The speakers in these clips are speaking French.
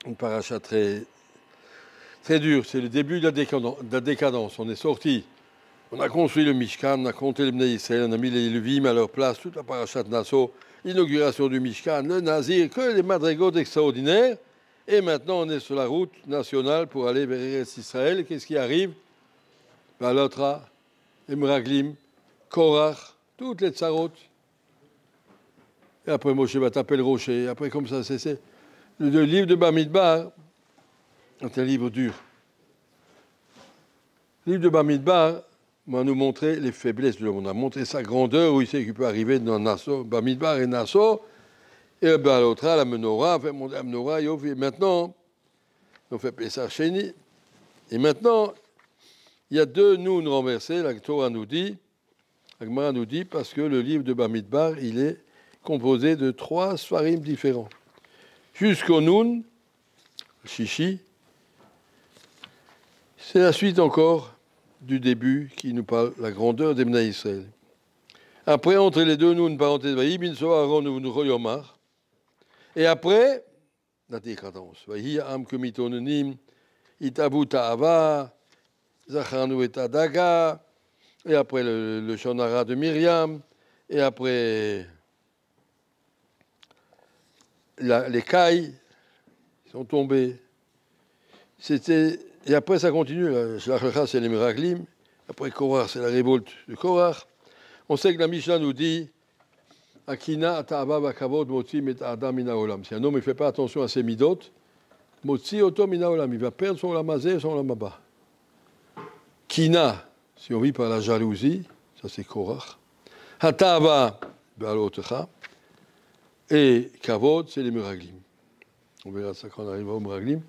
une paracha très, très dure. C'est le début de la décadence. On est sorti, on a construit le Mishkan, on a compté les Bnei Israël, on a mis les Levim à leur place, toute la paracha de Nassau, l'inauguration du Mishkan, le Nazir, que des madrigotes extraordinaires. Et maintenant, on est sur la route nationale pour aller vers Eretz Israël. Qu'est-ce qui arrive? Balotra, Emraglim, Korach, toutes les tsarotes. Et après, Moshe va taper le rocher. Et après, comme ça, c'est. Le livre de Bamidbar est un livre dur. Le livre de Bamidbar va nous montrer les faiblesses de l'homme. On a montré sa grandeur, où il sait qu'il peut arriver dans Nassau. Bamidbar et Nassau. Et Balotra, la menorah, fait monter la menorah. Et maintenant, on fait Pessah Sheni. Et maintenant, il y a deux nouns renversés. La Torah nous dit, la Gemara nous dit, parce que le livre de Bamidbar, il est composé de 3 sfarim différents. Jusqu'au Noun, Shishi, c'est la suite encore du début qui nous parle de la grandeur des Bnei Israël. Après, entre les deux Noun, parenthèse, Vahi bin Soharon ou Yomar. Et après, la décadence. Vahi am kemitononim, itavu ta'ava, zacharnu et adaga. Et après le Shonara de Myriam. Et après les cailles sont tombés. Et après, ça continue. Shlach c'est les Meraglim. Après Korach, c'est la révolte de Korach. On sait que la Mishnah nous dit Akina ta'ava vakavod motzi met adam mina olam. Si un homme ne fait pas attention à ses midot, motzi oto mina olam. Il va perdre son lamazé et son lamaba. Kina, si on vit par la jalousie, ça c'est Korach. Hatava, be'alotecha. Et Kavod, c'est les Meraglim. On verra ça quand on arrivera aux Meraglim.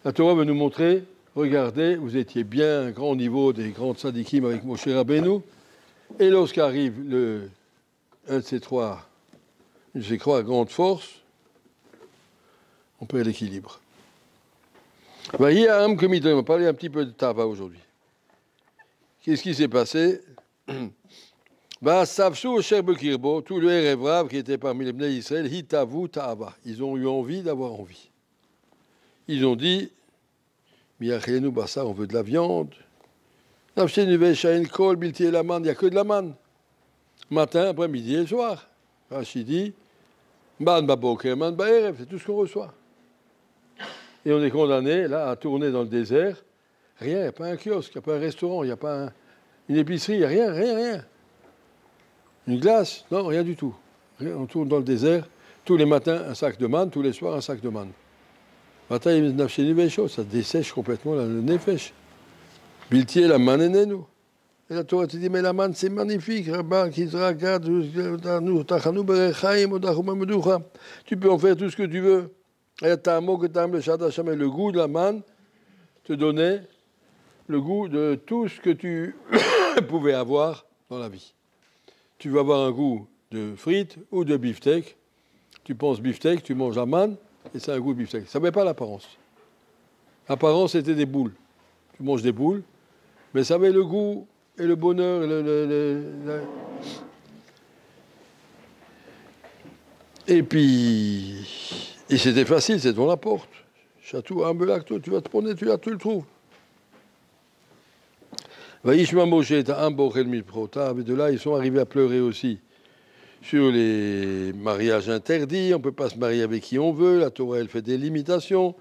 La Torah veut nous montrer, regardez, vous étiez bien à un grand niveau des grands tzadikim avec Moshe Rabbeinu, et lorsqu'arrive une de ces trois grandes forces, on perd l'équilibre. On va parler un petit peu de Tava aujourd'hui. Qu'est-ce qui s'est passé? Tout le Erev qui était parmi les Bnei Israël, Hitavu Ta'ava. Ils ont eu envie d'avoir envie. Ils ont dit, Miachelenu Bassar, on veut de la viande. Il n'y a que de la manne. Matin, après-midi et soir. Rachidi, Man Baboker, Man Baerev, c'est tout ce qu'on reçoit. Et on est condamné, là, à tourner dans le désert. Rien, il n'y a pas un kiosque, il n'y a pas un restaurant, il n'y a pas une épicerie, il n'y a rien. Une glace? Non, rien du tout. On tourne dans le désert. Tous les matins, un sac de manne. Tous les soirs, un sac de manne. Ça dessèche complètement le nefesh. Biltier, la manne est nous. Et la Torah te dit, mais la manne, c'est magnifique. Tu peux en faire tout ce que tu veux. Le goût de la manne te donnait le goût de tout ce que tu pouvais avoir dans la vie. Tu vas avoir un goût de frites ou de beefsteak. Tu penses beefsteak, tu manges la manne, et c'est un goût de beefsteak. Ça n'avait pas l'apparence. L'apparence, c'était des boules. Tu manges des boules, mais ça avait le goût et le bonheur. Et puis, c'était facile, c'est devant la porte. Château, Ambelacto, tu vas te promener, tu le trouves. Vaishma Moshe et de là, ils sont arrivés à pleurer aussi sur les mariages interdits. On ne peut pas se marier avec qui on veut. La Torah, elle fait des limitations.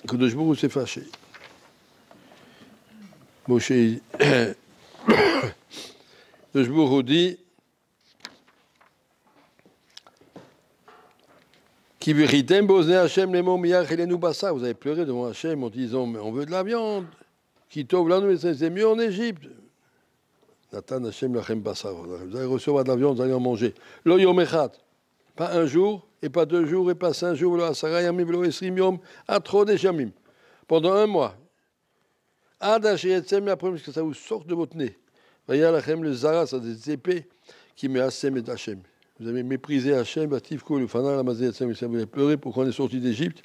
Kadosh Baruch Hu s'est fâché. Moshe, Kadosh Baruch Hu dit Qui vous avez pleuré devant Hachem en disant mais on veut de la viande. Qui t'ouvre la nuit, c'est mieux en Égypte. Nathan Hachem lachem basar. Vous allez recevoir de la viande, vous allez en manger. Lo yom echad. Pas un jour, et pas 2 jours, et pas 5 jours. Lo asara yamim, lo esrim yom, atro de shamim. Pendant 1 mois. Ad hachem après que ça vous sorte de votre nez. Vaya lachem le zara, ça des épées qui met Hachem et Hachem. Vous avez méprisé Hachem, Batifko, le Fana, la Mazé, vous avez pleuré pour qu'on est sorti d'Égypte.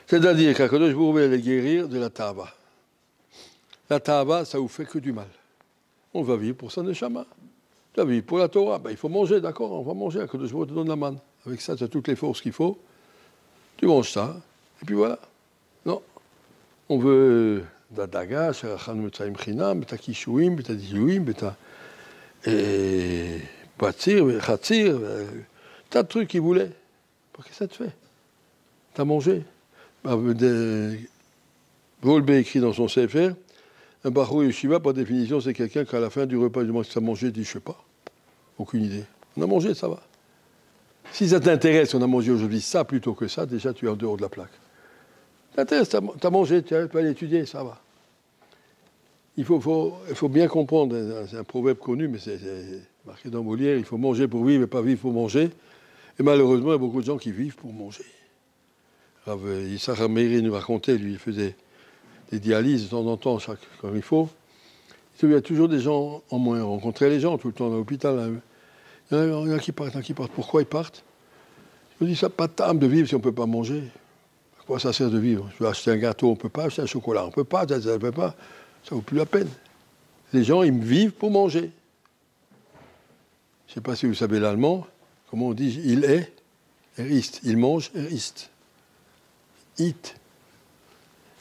C'est-à-dire qu'Akadosh Baruch Hu allait guérir de la Tava. La Tava, ça vous fait que du mal. On va vivre pour sa neshama. La vie pour la Torah, ben, il faut manger, d'accord, on va manger, quand je te donne la manne. Avec ça, tu as toutes les forces qu'il faut. Tu manges ça, et puis voilà. Non. On veut de la daga, sherachan metzaim chinam, beta kishouim, beta dilouim, beta batzir, chatzir, tas de trucs qu'il voulait. Qu'est-ce que ça te fait? T'as mangé. Volbe écrit dans son Sefer, un Bachou Yeshiva, par définition, c'est quelqu'un qu'à la fin du repas, il demande si ça a mangé, il dit, je sais pas. Aucune idée. On a mangé, ça va. Si ça t'intéresse, on a mangé aujourd'hui ça plutôt que ça, déjà tu es en dehors de la plaque. T'intéresse, t'as mangé, tu peux aller étudier, ça va. Il faut bien comprendre, c'est un proverbe connu, mais c'est marqué dans Molière, il faut manger pour vivre et pas vivre pour manger. Et malheureusement, il y a beaucoup de gens qui vivent pour manger. Issa Meiri nous racontait, lui, il faisait des dialyses de temps en temps, quand il faut. Il y a toujours des gens en moins. On rencontrait les gens tout le temps à l'hôpital. Il y en a qui partent, Pourquoi ils partent? Je me dis, ça n'a pas de temps de vivre si on ne peut pas manger. À quoi ça sert de vivre? Je veux acheter un gâteau, on ne peut pas. Acheter un chocolat, on ne peut pas. Ça ne peut pas. Ça ne vaut plus la peine. Les gens, ils vivent pour manger. Je ne sais pas si vous savez l'allemand. Comment on dit? Il est, ist. Il mange, ist. It.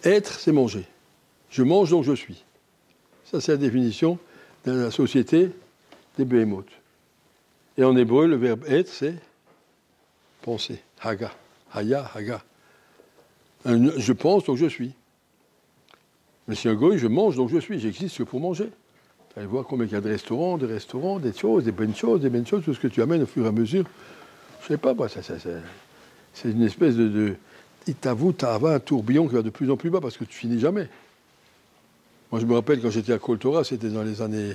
Être, c'est manger. Je mange, donc je suis. Ça, c'est la définition de la société des Behémoth. Et en hébreu, le verbe être, c'est penser. Haga. Haya, haga. Je pense, donc je suis. Mais si un goy, je mange, donc je suis. J'existe que pour manger. Vous allez voir combien il y a de restaurants, des choses, des bonnes choses, tout ce que tu amènes au fur et à mesure. Je ne sais pas, moi, c'est une espèce de Itavu, Ta'ava, un tourbillon qui va de plus en plus bas parce que tu finis jamais. Moi, je me rappelle quand j'étais à Kol Torah, c'était dans les années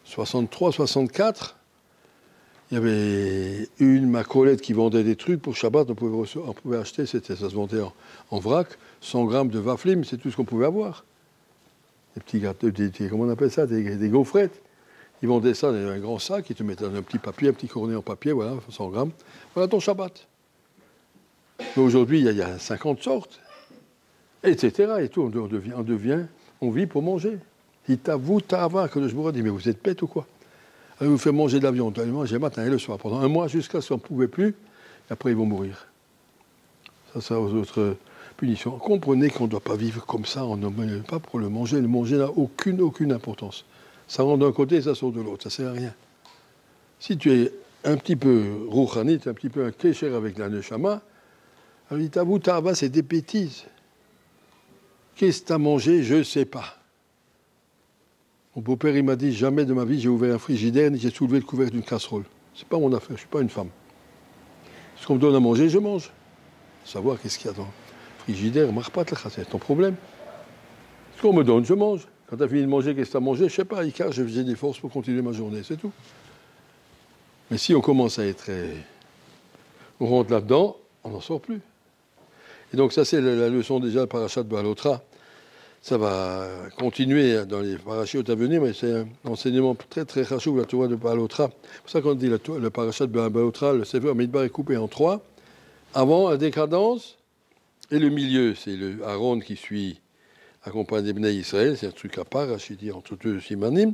63, 64. Il y avait une macolette qui vendait des trucs pour Shabbat, on pouvait acheter, ça se vendait en vrac, 100 grammes de waflim, c'est tout ce qu'on pouvait avoir. Des petits gâteaux, comment on appelle ça, des gaufrettes. Ils vendaient ça dans un grand sac, ils te mettaient dans un petit papier, un petit cornet en papier, voilà, 100 grammes. Voilà ton Shabbat. Mais aujourd'hui, il y a 50 sortes, etc. Et tout, on vit pour manger. Itavu, ta'ava, que je vous dis, mais vous êtes bête ou quoi? Allez vous faire manger de la viande, allez manger le matin et le soir, pendant un mois, jusqu'à ce qu'on ne pouvait plus, et après ils vont mourir. Ça aux autres punitions. Comprenez qu'on ne doit pas vivre comme ça, on ne pas pour le manger. Le manger n'a aucune importance. Ça rentre d'un côté et ça sort de l'autre, ça ne sert à rien. Si tu es un petit peu rouchanite, un petit peu un kécher avec la neshama, alors l'itavu ta'ava, c'est des bêtises. Qu'est-ce que tu as mangé? Je ne sais pas. Mon beau-père, il m'a dit, jamais de ma vie, j'ai ouvert un frigidaire, ni j'ai soulevé le couvercle d'une casserole. C'est pas mon affaire, je ne suis pas une femme. Ce qu'on me donne à manger, je mange. Savoir qu'est-ce qu'il y a dans le frigidaire, c'est ton problème. Ce qu'on me donne, je mange. Quand tu as fini de manger, qu'est-ce que tu as mangé? Je ne sais pas, car je faisais des forces pour continuer ma journée, c'est tout. Mais si on commence à être... on rentre là-dedans, on n'en sort plus. Et donc ça, c'est la leçon déjà de Parashat Ba'alotra. Ça va continuer dans les parachutes à venir, mais c'est un enseignement très très chachouv, la Torah de Ba'alotra. C'est pour ça qu'on dit le parachat de Ba'alotra, le Sefer Midbar est coupé en 3. Avant, la décadence, et le milieu, c'est le Aaron qui suit, accompagne des Bnei Israël, c'est un truc à part, je dis entre deux simanim.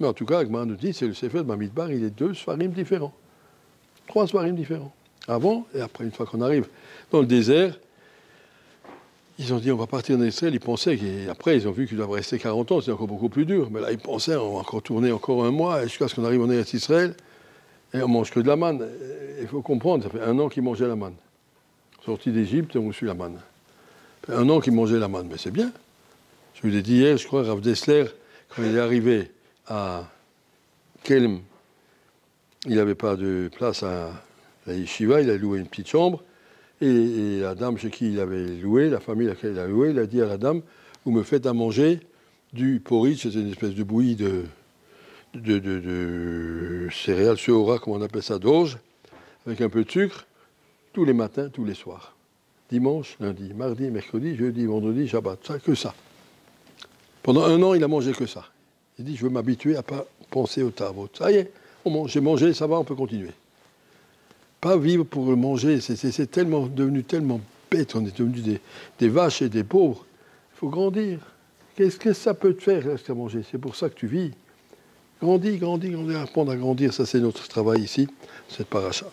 Mais en tout cas, Agmar nous dit, c'est le Sefer de Midbar, il est 2 svarim différents. 3 svarim différents. Avant et après, une fois qu'on arrive dans le désert, ils ont dit, on va partir en Israël. Ils pensaient qu'après, ils ont vu qu'ils doivent rester 40 ans, c'est encore beaucoup plus dur. Mais là, ils pensaient, on va encore tourner encore un mois jusqu'à ce qu'on arrive en Israël. Et on mange que de la manne. Il faut comprendre, ça fait 1 an qu'ils mangeaient la manne. Sortis d'Égypte, on reçu la manne. Ça fait 1 an qu'ils mangeaient la manne, mais c'est bien. Je vous l'ai dit hier, je crois, Rav Dessler, quand il est arrivé à Kelm, il n'avait pas de place à la yeshiva, il a loué une petite chambre. Et la dame chez qui il avait loué, la famille à laquelle il a loué, il a dit à la dame, vous me faites à manger du porridge, c'est une espèce de bouillie de céréales seora, comme on appelle ça, d'orge, avec un peu de sucre, tous les matins, tous les soirs. Dimanche, lundi, mardi, mercredi, jeudi, vendredi, Shabbat, ça, que ça. Pendant 1 an, il a mangé que ça. Il dit, je veux m'habituer à ne pas penser au tavot. Ça y est, j'ai mangé, ça va, on peut continuer. Pas vivre pour le manger, c'est devenu tellement bête, on est devenu des vaches et des pauvres. Il faut grandir. Qu'est-ce que ça peut te faire, rester à manger? C'est pour ça que tu vis. Grandis, grandis, grandis, apprendre à grandir, ça c'est notre travail ici, cette paracha.